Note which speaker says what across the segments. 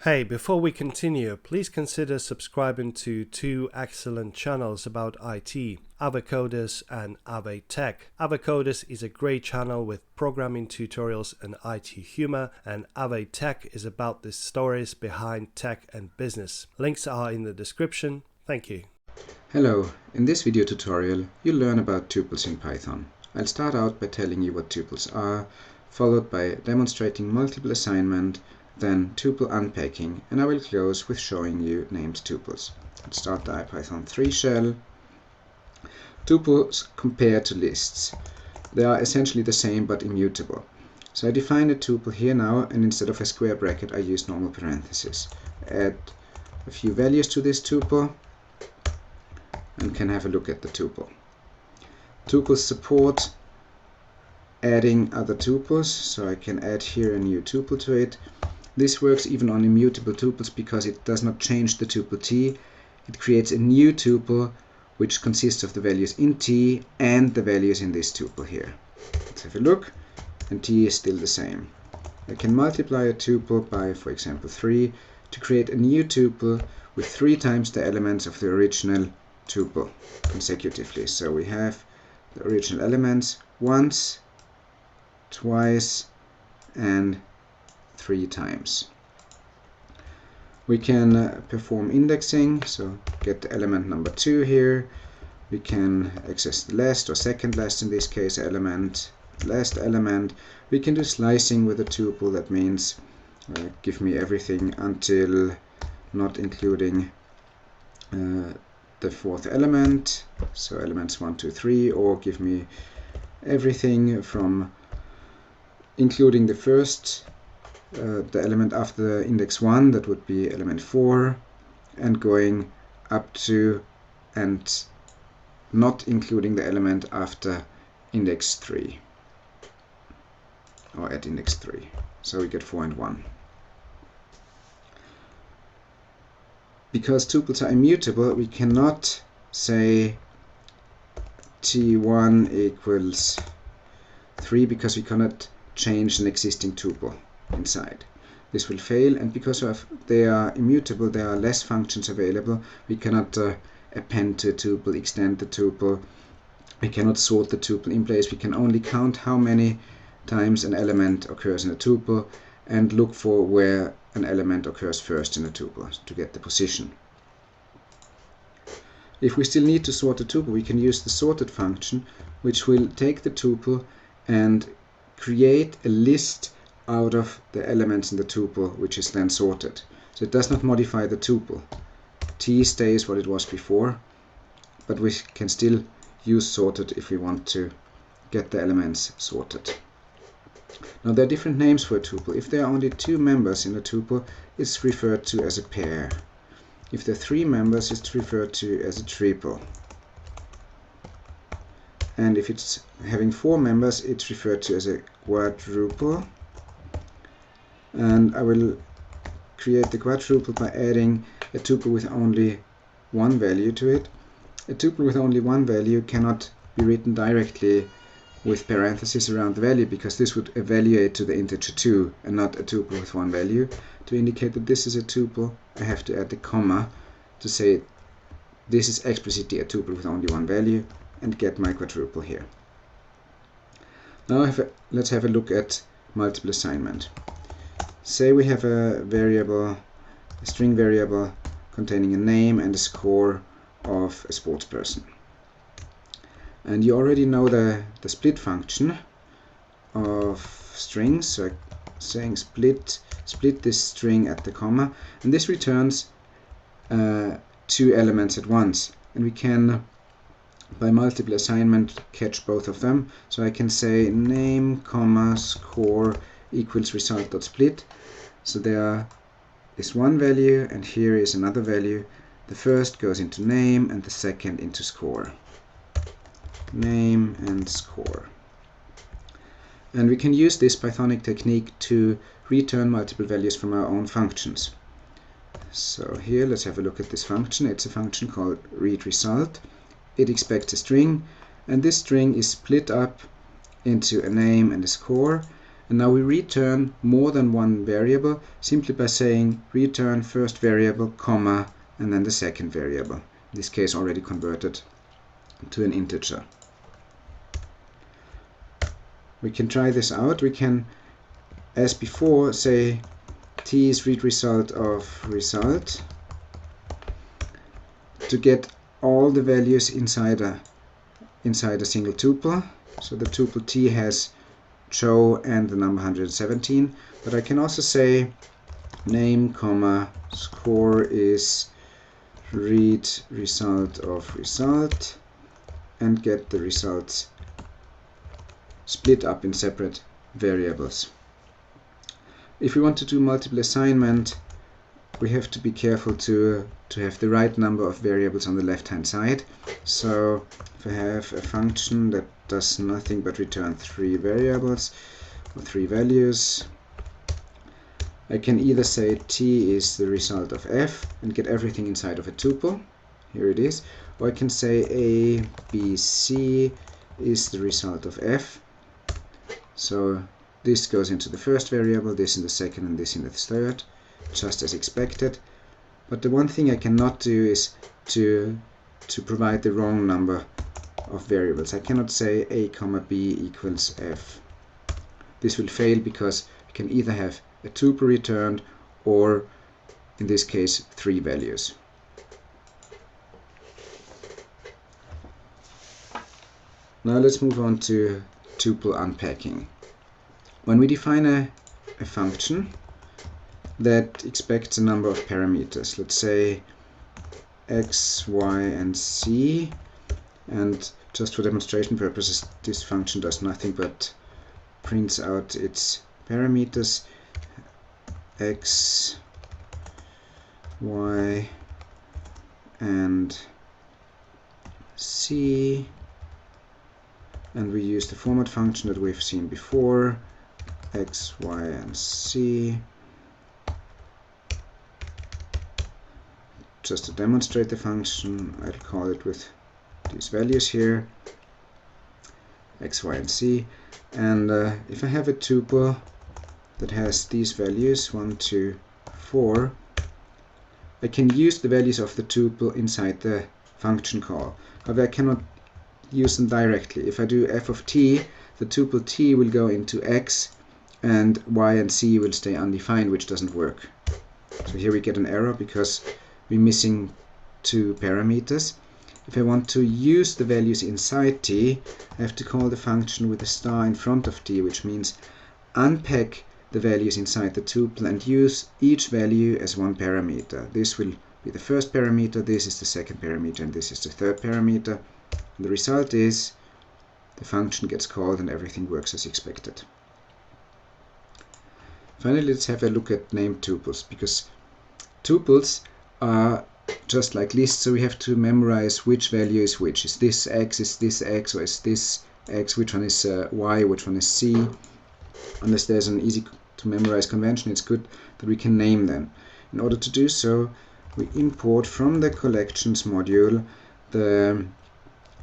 Speaker 1: Hey, before we continue, please consider subscribing to two excellent channels about IT, Avocodus and AveTech. Avocodus is a great channel with programming tutorials and IT humor, and AveTech is about the stories behind tech and business. Links are in the description. Thank you.
Speaker 2: Hello, in this video tutorial you'll learn about tuples in Python. I'll start out by telling you what tuples are, followed by demonstrating multiple assignment, then tuple unpacking, and I will close with showing you named tuples. Let's start the IPython 3 shell. Tuples compare to lists. They are essentially the same but immutable. So I define a tuple here now, and instead of a square bracket I use normal parentheses. Add a few values to this tuple and can have a look at the tuple. Tuples support adding other tuples, so I can add here a new tuple to it. This works even on immutable tuples because it does not change the tuple t. It creates a new tuple which consists of the values in t and the values in this tuple here. Let's have a look, and t is still the same. I can multiply a tuple by, for example, 3 to create a new tuple with 3 times the elements of the original tuple consecutively. So we have the original elements once, twice, and 3 times. We can perform indexing, so get the element number 2 here. We can access the last or second last, in this case, element, last element. We can do slicing with a tuple. That means give me everything until not including the fourth element, so elements 1, 2, 3, or give me everything from including the first the element after the index 1, that would be element 4, and going up to and not including the element after index 3, or at index 3. So we get 4 and 1. Because tuples are immutable, we cannot say t1 equals 3 because we cannot change an existing tuple inside. This will fail, and because they are immutable, there are less functions available. We cannot append to a tuple, extend the tuple. We cannot sort the tuple in place. We can only count how many times an element occurs in a tuple and look for where an element occurs first in a tuple to get the position. If we still need to sort a tuple, we can use the sorted function, which will take the tuple and create a list out of the elements in the tuple, which is then sorted. So it does not modify the tuple. T stays what it was before, but we can still use sorted if we want to get the elements sorted. Now there are different names for a tuple. If there are only 2 members in a tuple, it's referred to as a pair. If there are 3 members, it's referred to as a triple. And if it's having 4 members, it's referred to as a quadruple. And I will create the quadruple by adding a tuple with only 1 value to it. A tuple with only 1 value cannot be written directly with parentheses around the value, because this would evaluate to the integer 2 and not a tuple with 1 value. To indicate that this is a tuple, I have to add the comma to say this is explicitly a tuple with only 1 value, and get my quadruple here. Now let's have a look at multiple assignment. Say we have a string variable containing a name and a score of a sports person. And you already know the split function of strings, so saying split this string at the comma, and this returns 2 elements at once, and we can by multiple assignment catch both of them. So I can say name comma score equals result.split. So there is 1 value and here is another value. The first goes into name and the second into score. Name and score. And we can use this Pythonic technique to return multiple values from our own functions. So here let's have a look at this function. It's a function called readResult. It expects a string, and this string is split up into a name and a score, And now we return more than one variable simply by saying return first variable, comma, and then the second variable. In this case already converted to an integer. We can try this out. We can, as before, say t is read result of result to get all the values inside a single tuple. So the tuple t has Joe and the number 117, but I can also say name, comma, score is read result of result and get the results split up in separate variables. If we want to do multiple assignment, we have to be careful to have the right number of variables on the left hand side. So if I have a function that does nothing but return 3 variables or 3 values, I can either say t is the result of f and get everything inside of a tuple, here it is, or I can say a, b, c is the result of f. So this goes into the first variable, this in the second, and this in the third, just as expected. But the one thing I cannot do is to provide the wrong number of variables. I cannot say a comma b equals f. This will fail because you can either have a tuple returned or, in this case, 3 values. Now let's move on to tuple unpacking. When we define a function that expects a number of parameters, let's say x, y, and z, and just for demonstration purposes this function does nothing but prints out its parameters x, y, and z, and we use the format function that we've seen before, x, y, and z. Just to demonstrate the function, I'll call it with these values here, x, y, and z. And if I have a tuple that has these values, 1, 2, 4, I can use the values of the tuple inside the function call. However, I cannot use them directly. If I do f of t, the tuple t will go into x, and y and z will stay undefined, which doesn't work. So here we get an error because we're missing 2 parameters. If I want to use the values inside t, I have to call the function with a star in front of t, which means unpack the values inside the tuple and use each value as one parameter. This will be the first parameter, this is the second parameter, and this is the third parameter. And the result is the function gets called and everything works as expected. Finally, let's have a look at named tuples, because tuples are just like lists, so we have to memorize which value is which. Is this x, or is this x, which one is y, which one is z. Unless there's an easy to memorize convention, it's good that we can name them. In order to do so, we import from the collections module the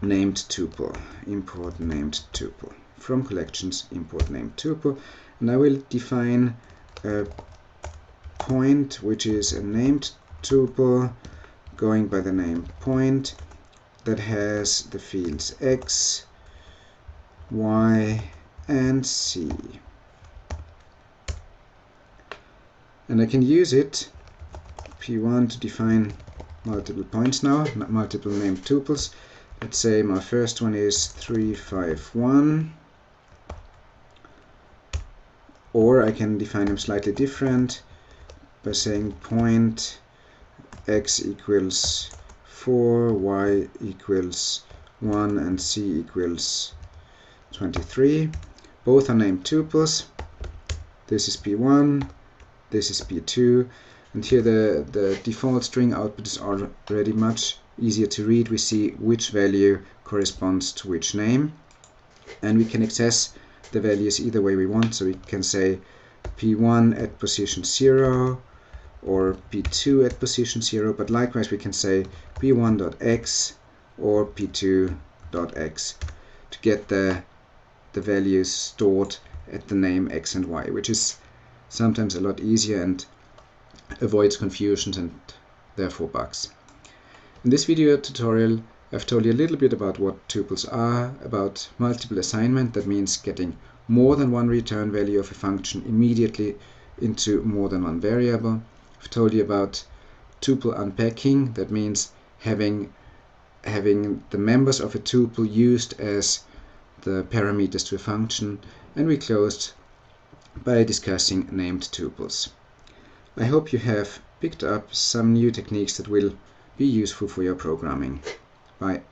Speaker 2: named tuple. Import named tuple. From collections, import named tuple. And I will define a point which is a named tuple going by the name point that has the fields x, y, and z. And I can use it, p1, to define multiple points now, multiple named tuples. Let's say my first one is 3, 5, 1. Or I can define them slightly different by saying point x equals 4, y equals 1, and z equals 23. Both are named tuples. This is p1, this is p2, and here the default string output is already much easier to read. We see which value corresponds to which name, and we can access the values either way we want. So we can say p1 at position 0 or p2 at position 0, but likewise we can say p1.x or p2.x to get the values stored at the name x and y, which is sometimes a lot easier and avoids confusions and therefore bugs. In this video tutorial I've told you a little bit about what tuples are, about multiple assignment, that means getting more than one return value of a function immediately into more than one variable. I've told you about tuple unpacking, that means having the members of a tuple used as the parameters to a function, and we closed by discussing named tuples. I hope you have picked up some new techniques that will be useful for your programming. Bye.